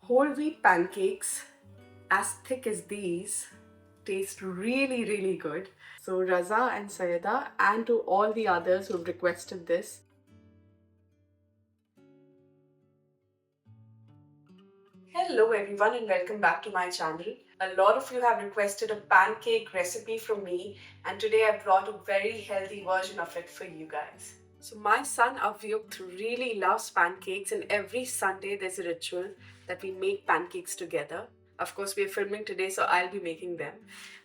Whole wheat pancakes as thick as these taste really, really good. So Raza and Sayeda, and to all the others who've requested this, hello everyone and welcome back to my channel. A lot of you have requested a pancake recipe from me, and today I brought a very healthy version of it for you guys. So my son Avyukt really loves pancakes, and every Sunday there's a ritual that we make pancakes together. Of course, we are filming today, so I'll be making them.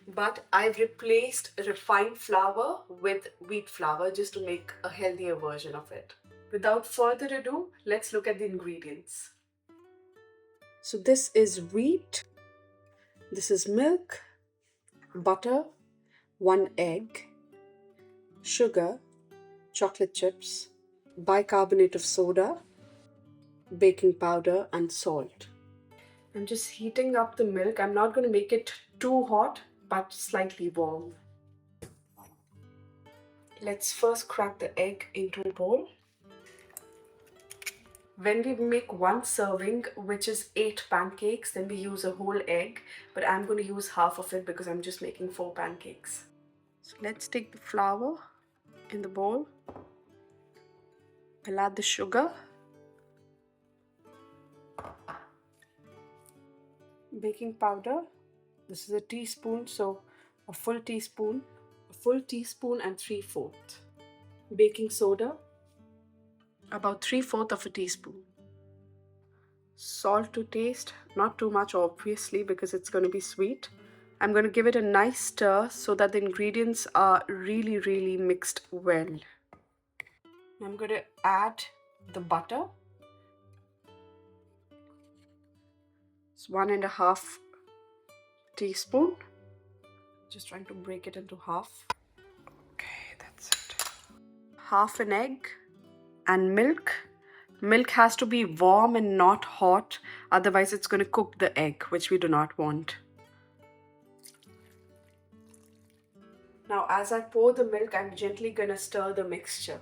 But I've replaced refined flour with wheat flour just to make a healthier version of it. Without further ado, let's look at the ingredients. So this is wheat, this is milk, butter, 1 egg, sugar, chocolate chips, bicarbonate of soda, baking powder and salt. I'm just heating up the milk. I'm not going to make it too hot, but slightly warm. Let's first crack the egg into a bowl. When we make one serving, which is 8 pancakes, then we use a whole egg, but I'm going to use half of it because I'm just making 4 pancakes. So let's take the flour in the bowl. I'll add the sugar, baking powder. This is a teaspoon, so a full teaspoon and 3/4. Baking soda, about 3/4 of a teaspoon. Salt to taste, not too much obviously because it's going to be sweet. I'm going to give it a nice stir so that the ingredients are really mixed well. I'm going to add the butter. It's 1.5 teaspoon. Just trying to break it into half. Okay, that's it. Half an egg and milk. Milk has to be warm and not hot, otherwise it's going to cook the egg, which we do not want. Now as I pour the milk, I'm gently going to stir the mixture.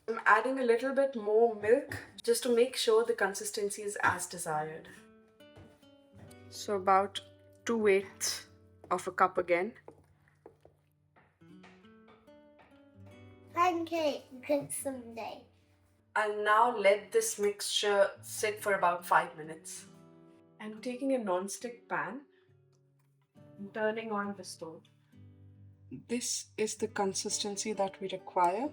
I'm adding a little bit more milk just to make sure the consistency is as desired. So about 2/8 of a cup again. Pancake someday. And now let this mixture sit for about 5 minutes. I'm taking a non-stick pan and turning on the stove. This is the consistency that we require.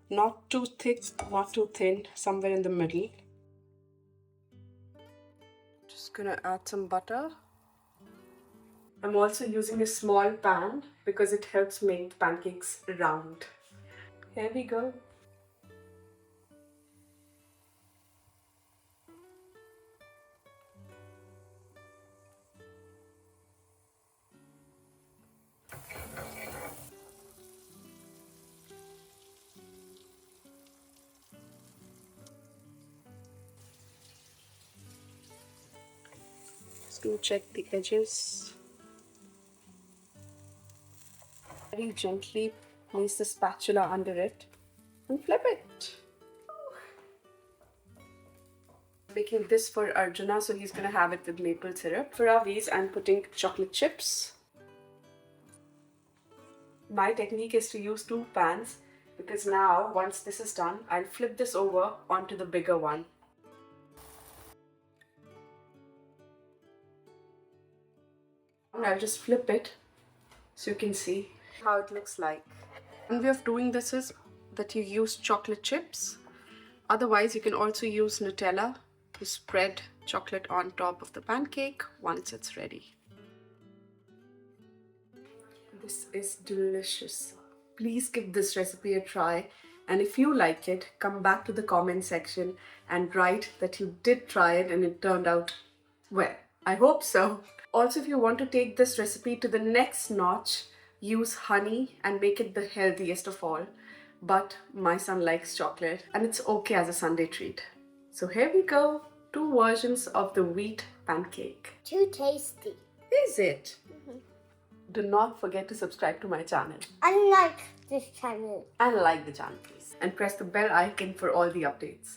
Not too thick, not too thin, somewhere in the middle. Just gonna add some butter. I'm also using a small pan because it helps make pancakes round. Here we go. Just gonna check the edges. Very gently place the spatula under it and flip it. Making this for Arjuna, so he's gonna have it with maple syrup. For Avi's, I'm putting chocolate chips. My technique is to use 2 pans because now once this is done, I'll flip this over onto the bigger one. I'll just flip it so you can see how it looks like. One way of doing this is that you use chocolate chips. Otherwise, you can also use Nutella to spread chocolate on top of the pancake once it's ready. This is delicious. Please give this recipe a try, and if you like it, come back to the comment section and write that you did try it and it turned out well. I hope so. Also, if you want to take this recipe to the next notch, use honey and make it the healthiest of all. But my son likes chocolate and it's okay as a Sunday treat. So here we go, 2 versions of the wheat pancake. Too tasty. Is it? do not forget to subscribe to my channel. Unlike this channel. And like the channel, please. And press the bell icon for all the updates.